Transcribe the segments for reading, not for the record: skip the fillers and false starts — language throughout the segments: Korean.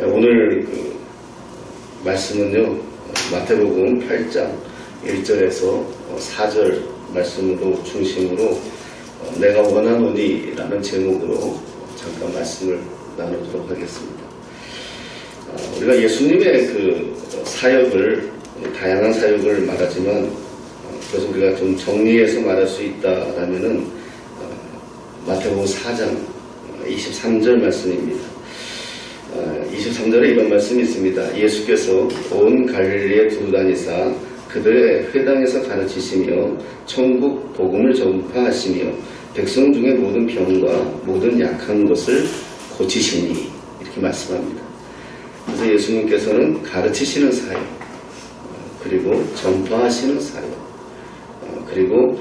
오늘 말씀은요, 마태복음 8장 1절에서 4절 말씀으로 중심으로 내가 원하노니 라는 제목으로 잠깐 말씀을 나누도록 하겠습니다. 우리가 예수님의 사역을, 다양한 사역을 말하지만 그래서 우리가 좀 정리해서 말할 수 있다라면은 마태복음 4장 23절 말씀입니다. 23절에 이런 말씀이 있습니다. 예수께서 온 갈릴리에 두루 다니사 그들의 회당에서 가르치시며 천국 복음을 전파하시며 백성 중에 모든 병과 모든 약한 것을 고치시니, 이렇게 말씀합니다. 그래서 예수님께서는 가르치시는 사역, 그리고 전파하시는 사역, 그리고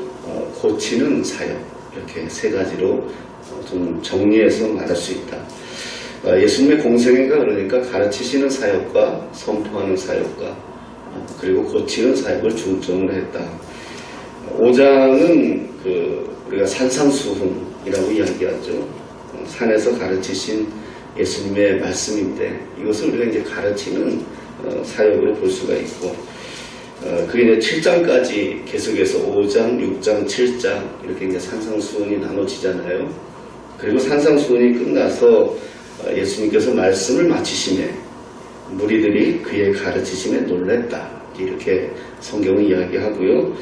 고치는 사역, 이렇게 세 가지로 좀 정리해서 말할 수 있다. 예수님의 공생애가 그러니까 가르치시는 사역과 선포하는 사역과 그리고 고치는 사역을 중점으로 했다. 5장은 우리가 산상수훈이라고 이야기하죠. 산에서 가르치신 예수님의 말씀인데 이것을 우리가 이제 가르치는 사역으로 볼 수가 있고, 그게 이제 7장까지 계속해서 5장, 6장, 7장 이렇게 이제 산상수훈이 나눠지잖아요. 그리고 산상수훈이 끝나서 예수님께서 말씀을 마치시매 무리들이 그의 가르치심에 놀랬다, 이렇게 성경은 이야기하고요.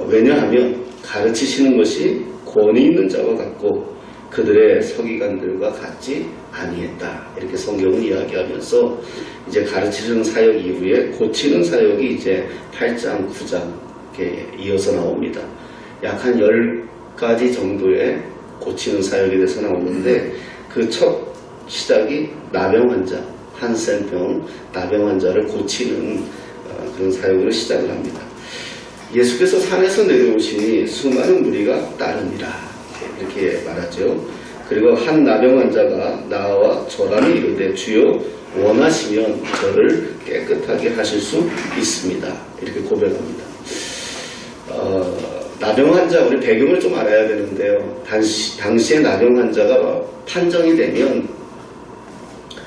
왜냐하면 가르치시는 것이 권위 있는 자와 같고 그들의 서기관들과 같지 아니했다, 이렇게 성경은 이야기하면서 이제 가르치는 사역 이후에 고치는 사역이 이제 8장, 9장 이렇게 이어서 나옵니다. 약 한 10가지 정도의 고치는 사역에 대해서 나오는데 그 첫 시작이 나병 환자, 한센병 나병 환자를 고치는 그런 사역으로 시작을 합니다. 예수께서 산에서 내려오시니 수많은 무리가 따르니라, 이렇게 말하죠. 그리고 한 나병 환자가 나와 저람이 이르되 주여 원하시면 저를 깨끗하게 하실 수 있습니다, 이렇게 고백합니다. 나병 환자, 우리 배경을 좀 알아야 되는데요. 당시에 나병 환자가 판정이 되면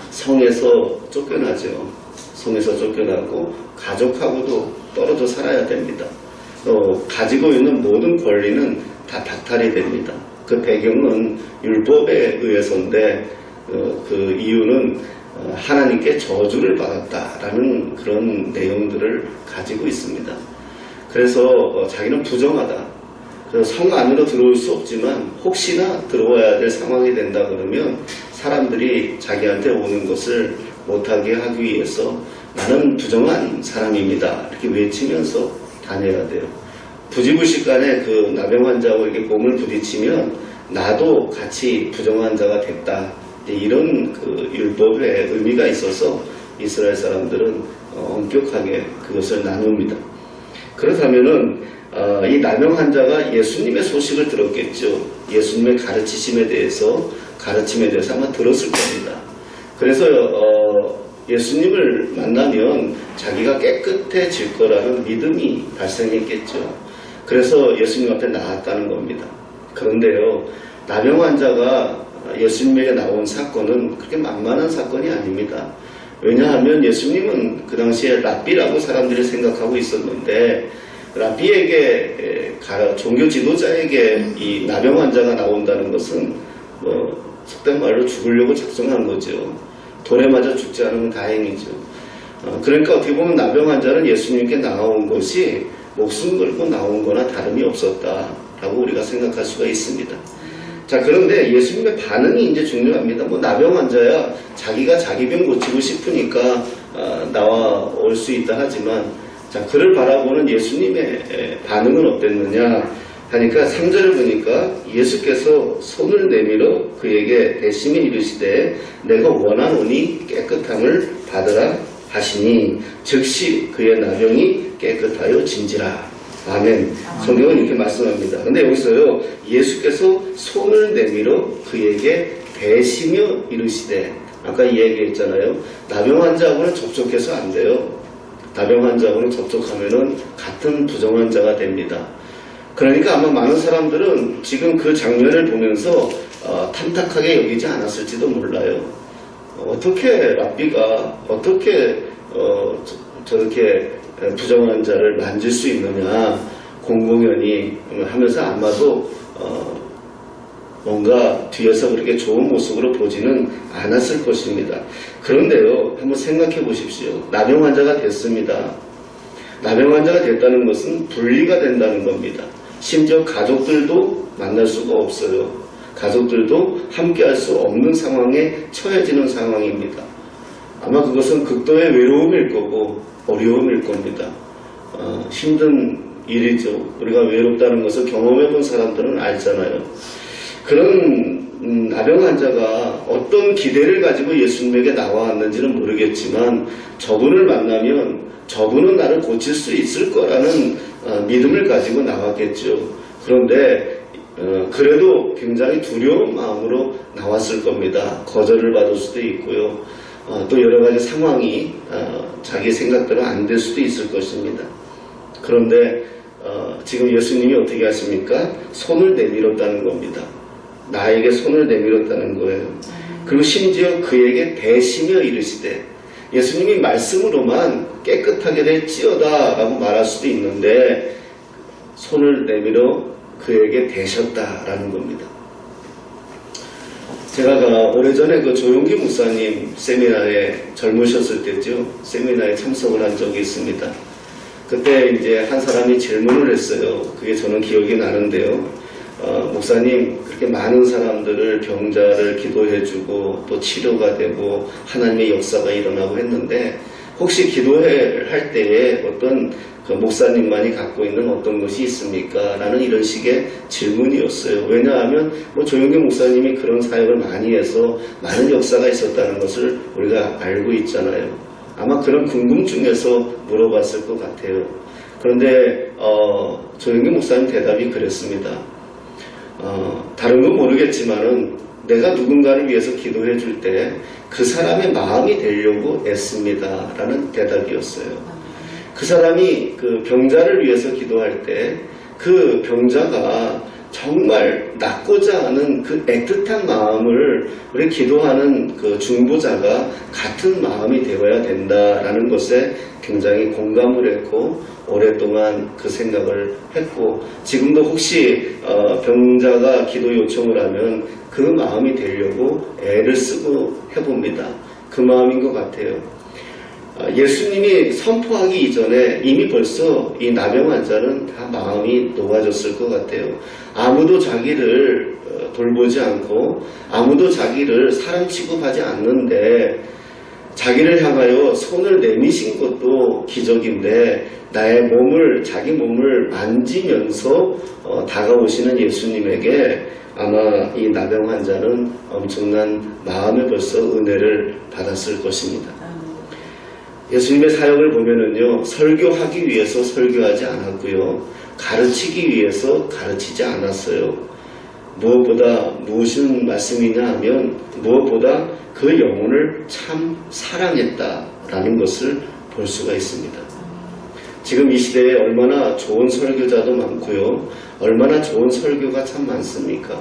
성에서 쫓겨나죠. 성에서 쫓겨나고 가족하고도 떨어져 살아야 됩니다. 또 가지고 있는 모든 권리는 다 박탈이 됩니다. 그 배경은 율법에 의해서인데 그 이유는 하나님께 저주를 받았다라는 그런 내용들을 가지고 있습니다. 그래서 자기는 부정하다. 그래서 성 안으로 들어올 수 없지만 혹시나 들어와야 될 상황이 된다 그러면 사람들이 자기한테 오는 것을 못하게 하기 위해서 나는 부정한 사람입니다, 이렇게 외치면서 다녀야 돼요. 부지불식간에 그 나병 환자하고 이렇게 몸을 부딪히면 나도 같이 부정한 자가 됐다, 이런 율법의 의미가 있어서 이스라엘 사람들은 엄격하게 그것을 나눕니다. 그렇다면은 이 나병 환자가 예수님의 소식을 들었겠죠. 예수님의 가르침에 대해서 아마 들었을 겁니다. 그래서 예수님을 만나면 자기가 깨끗해질 거라는 믿음이 발생했겠죠. 그래서 예수님 앞에 나왔다는 겁니다. 그런데요, 나병 환자가 예수님에게 나온 사건은 그렇게 만만한 사건이 아닙니다. 왜냐하면 예수님은 그 당시에 랍비라고 사람들이 생각하고 있었는데 랍비에게, 종교 지도자에게 이 나병 환자가 나온다는 것은 속된 말로 죽으려고 작정한 거죠. 돌에 맞아 죽지 않으면 다행이죠. 그러니까 어떻게 보면 나병 환자는 예수님께 나온 것이 목숨 걸고 나온 거나 다름이 없었다라고 우리가 생각할 수가 있습니다. 자, 그런데 예수님의 반응이 이제 중요합니다. 나병 환자야 자기가 자기 병 고치고 싶으니까 나와 올 수 있다 하지만, 자, 그를 바라보는 예수님의 반응은 어땠느냐 하니까 3절을 보니까 예수께서 손을 내밀어 그에게 대심히 이르시되 내가 원하노니 깨끗함을 받으라 하시니 즉시 그의 나병이 깨끗하여 진지라. 아멘. 성경은 이렇게 말씀합니다. 근데 여기서요, 예수께서 손을 내밀어 그에게 대시며 이르시되, 아까 이 얘기했잖아요. 나병 환자하고는 접촉해서 안 돼요. 나병 환자하고는 접촉하면은 같은 부정한 자가 됩니다. 그러니까 아마 많은 사람들은 지금 그 장면을 보면서 탐탁하게 여기지 않았을지도 몰라요. 어떻게 랍비가 어떻게 저렇게 부정한 자를 만질 수 있느냐 공공연히 하면서 아마도 뭔가 뒤에서 그렇게 좋은 모습으로 보지는 않았을 것입니다. 그런데요, 한번 생각해 보십시오. 나병 환자가 됐습니다. 나병 환자가 됐다는 것은 분리가 된다는 겁니다. 심지어 가족들도 만날 수가 없어요. 가족들도 함께 할 수 없는 상황에 처해지는 상황입니다. 아마 그것은 극도의 외로움일 거고 어려움일 겁니다. 힘든 일이죠. 우리가 외롭다는 것을 경험해 본 사람들은 알잖아요. 그런 나병 환자가 어떤 기대를 가지고 예수님에게 나왔는지는 모르겠지만 저분을 만나면 저분은 나를 고칠 수 있을 거라는 믿음을 가지고 나왔겠죠. 그런데 그래도 굉장히 두려운 마음으로 나왔을 겁니다. 거절을 받을 수도 있고요. 또 여러 가지 상황이 자기 생각대로 안 될 수도 있을 것입니다. 그런데 지금 예수님이 어떻게 하십니까? 손을 내밀었다는 겁니다. 나에게 손을 내밀었다는 거예요. 그리고 심지어 그에게 대시며 이르시되, 예수님이 말씀으로만 깨끗하게 될지어다 라고 말할 수도 있는데 손을 내밀어 그에게 대셨다라는 겁니다. 제가 오래전에 그 조용기 목사님 세미나에 젊으셨을 때죠. 세미나에 참석을 한 적이 있습니다. 그때 이제 한 사람이 질문을 했어요. 그게 저는 기억이 나는데요. 목사님, 그렇게 많은 사람들을 병자를 기도해주고 또 치료가 되고 하나님의 역사가 일어나고 했는데 혹시 기도할 때에 어떤 그 목사님만이 갖고 있는 어떤 것이 있습니까? 라는 이런 식의 질문이었어요. 왜냐하면 조용기 목사님이 그런 사역을 많이 해서 많은 역사가 있었다는 것을 우리가 알고 있잖아요. 아마 그런 궁금증에서 물어봤을 것 같아요. 그런데 조용기 목사님 대답이 그랬습니다. 다른 건 모르겠지만은 내가 누군가를 위해서 기도해 줄 때 그 사람의 마음이 되려고 애씁니다 라는 대답이었어요. 그 사람이 그 병자를 위해서 기도할 때 그 병자가 정말 낫고자 하는 그 애틋한 마음을 우리 기도하는 그 중보자가 같은 마음이 되어야 된다라는 것에 굉장히 공감을 했고 오랫동안 그 생각을 했고 지금도 혹시 병자가 기도 요청을 하면 그 마음이 되려고 애를 쓰고 해봅니다. 그 마음인 것 같아요. 예수님이 선포하기 이전에 이미 벌써 이 나병 환자는 다 마음이 녹아졌을 것 같아요. 아무도 자기를 돌보지 않고 아무도 자기를 사람 취급하지 않는데 자기를 향하여 손을 내미신 것도 기적인데 나의 몸을 자기 몸을 만지면서 다가오시는 예수님에게 아마 이 나병 환자는 엄청난 마음에 벌써 은혜를 받았을 것입니다. 예수님의 사역을 보면은요, 설교하기 위해서 설교하지 않았고요, 가르치기 위해서 가르치지 않았어요. 무엇보다 무슨 말씀이냐 하면 무엇보다 그 영혼을 참 사랑했다라는 것을 볼 수가 있습니다. 지금 이 시대에 얼마나 좋은 설교자도 많고요, 얼마나 좋은 설교가 참 많습니까?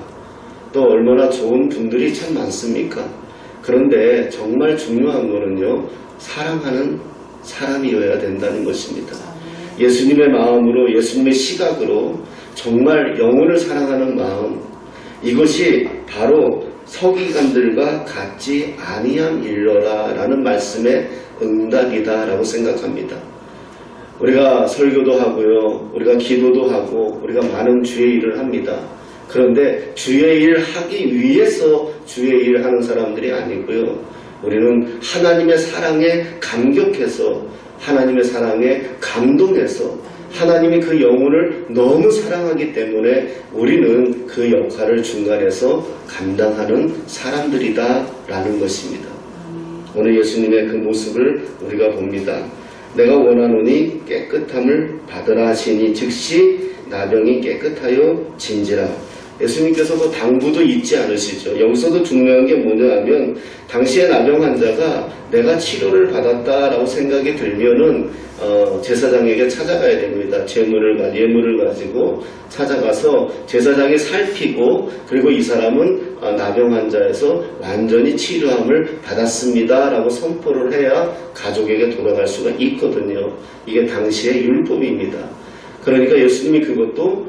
또 얼마나 좋은 분들이 참 많습니까? 그런데 정말 중요한 거는요, 사랑하는 사람이어야 된다는 것입니다. 예수님의 마음으로, 예수님의 시각으로 정말 영혼을 사랑하는 마음, 이것이 바로 서기관들과 같지 아니함 일러라 라는 말씀의 응답이다 라고 생각합니다. 우리가 설교도 하고요, 우리가 기도도 하고 우리가 많은 주의 일을 합니다. 그런데 주의 일을 하기 위해서 주의 일을 하는 사람들이 아니고요, 우리는 하나님의 사랑에 감격해서, 하나님의 사랑에 감동해서, 하나님이 그 영혼을 너무 사랑하기 때문에 우리는 그 역할을 중간에서 감당하는 사람들이다 라는 것입니다. 오늘 예수님의 그 모습을 우리가 봅니다. 내가 원하노니 깨끗함을 받으라 하시니 즉시 나병이 깨끗하여 진지라. 예수님께서도 당부도 잊지 않으시죠. 여기서도 중요한 게 뭐냐 하면 당시에 나병 환자가 내가 치료를 받았다라고 생각이 들면은 제사장에게 찾아가야 됩니다. 예물을 가지고 찾아가서 제사장이 살피고 그리고 이 사람은 나병 환자에서 완전히 치료함을 받았습니다 라고 선포를 해야 가족에게 돌아갈 수가 있거든요. 이게 당시의 율법입니다. 그러니까 예수님이 그것도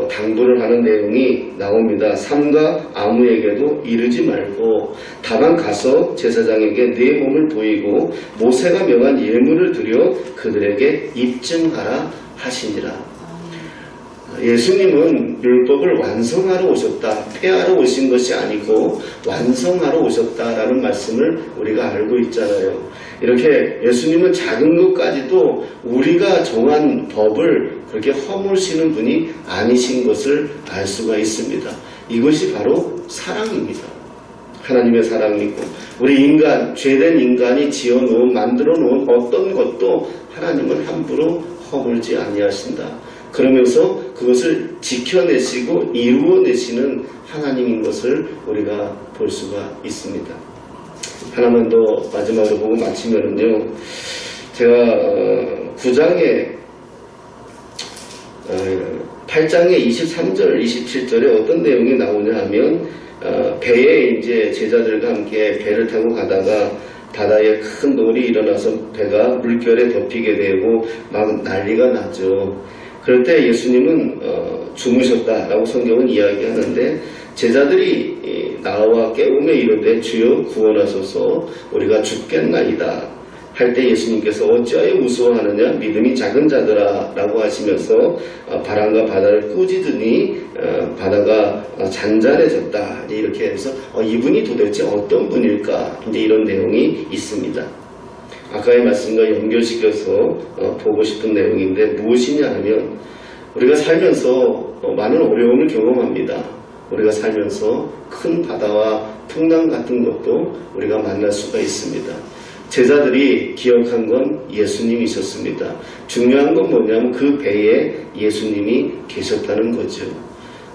당부를 하는 내용이 나옵니다. 삼가 아무에게도 이르지 말고 다만 가서 제사장에게 네 몸을 보이고 모세가 명한 예물을 드려 그들에게 입증하라 하시니라. 예수님은 율법을 완성하러 오셨다, 폐하러 오신 것이 아니고 완성하러 오셨다라는 말씀을 우리가 알고 있잖아요. 이렇게 예수님은 작은 것까지도 우리가 정한 법을 그렇게 허물시는 분이 아니신 것을 알 수가 있습니다. 이것이 바로 사랑입니다. 하나님의 사랑이고 우리 인간, 죄된 인간이 지어놓은, 만들어놓은 어떤 것도 하나님은 함부로 허물지 아니하신다. 그러면서 그것을 지켜내시고 이루어내시는 하나님인 것을 우리가 볼 수가 있습니다. 하나만 더 마지막으로 보고 마치면은요, 제가 8장의 23절, 27절에 어떤 내용이 나오냐 하면 배에 이제 제자들과 함께 배를 타고 가다가 바다에 큰 놀이 일어나서 배가 물결에 덮이게 되고 막 난리가 나죠. 그럴 때 예수님은 주무셨다라고 성경은 이야기하는데 제자들이 나와 깨우며 이르되 주여 구원하소서 우리가 죽겠나이다 할 때 예수님께서 어찌하여 무서워하느냐 믿음이 작은 자들아 라고 하시면서 바람과 바다를 꾸짖으니 바다가 잔잔해졌다 이렇게 해서 이분이 도대체 어떤 분일까 이제 이런 내용이 있습니다. 아까의 말씀과 연결시켜서 보고 싶은 내용인데 무엇이냐 하면 우리가 살면서 많은 어려움을 경험합니다. 우리가 살면서 큰 바다와 풍랑 같은 것도 우리가 만날 수가 있습니다. 제자들이 기억한 건 예수님이셨습니다. 중요한 건 뭐냐면 그 배에 예수님이 계셨다는 거죠.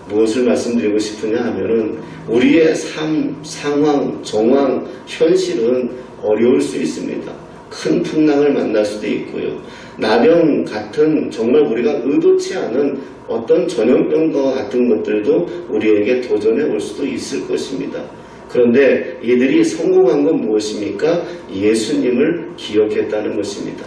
무엇을 말씀드리고 싶으냐 하면은 우리의 삶, 상황, 정황, 현실은 어려울 수 있습니다. 큰 풍랑을 만날 수도 있고요. 나병 같은 정말 우리가 의도치 않은 어떤 전염병과 같은 것들도 우리에게 도전해 올 수도 있을 것입니다. 그런데 이들이 성공한 건 무엇입니까? 예수님을 기억했다는 것입니다.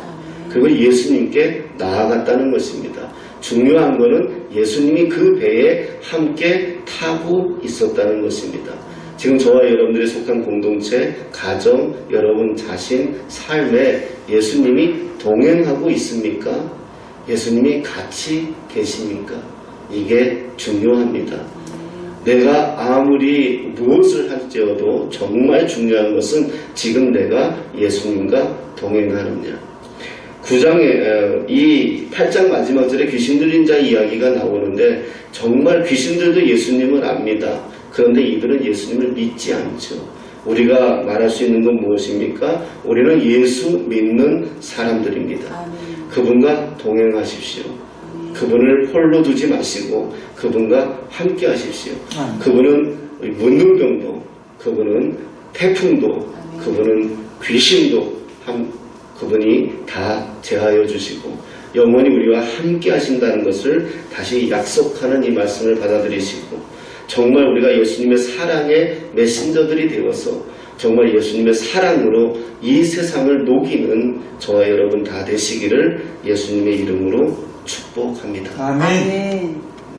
그리고 예수님께 나아갔다는 것입니다. 중요한 것은 예수님이 그 배에 함께 타고 있었다는 것입니다. 지금 저와 여러분들이 속한 공동체, 가정, 여러분 자신, 삶에 예수님이 동행하고 있습니까? 예수님이 같이 계십니까? 이게 중요합니다. 내가 아무리 무엇을 할지어도 정말 중요한 것은 지금 내가 예수님과 동행하느냐. 9장에 이 8장 마지막 절에 귀신 들린 자 이야기가 나오는데 정말 귀신들도 예수님을 압니다. 그런데 이들은 예수님을 믿지 않죠. 우리가 말할 수 있는 건 무엇입니까? 우리는 예수 믿는 사람들입니다. 그분과 동행하십시오. 그분을 홀로 두지 마시고 그분과 함께 하십시오. 그분은 문둥병도, 그분은 태풍도, 그분은 귀신도 그분이 다 제하여 주시고 영원히 우리와 함께 하신다는 것을 다시 약속하는 이 말씀을 받아들이시고 정말 우리가 예수님의 사랑의 메신저들이 되어서 정말 예수님의 사랑으로 이 세상을 녹이는 저와 여러분 다 되시기를 예수님의 이름으로 축복합니다. 아멘.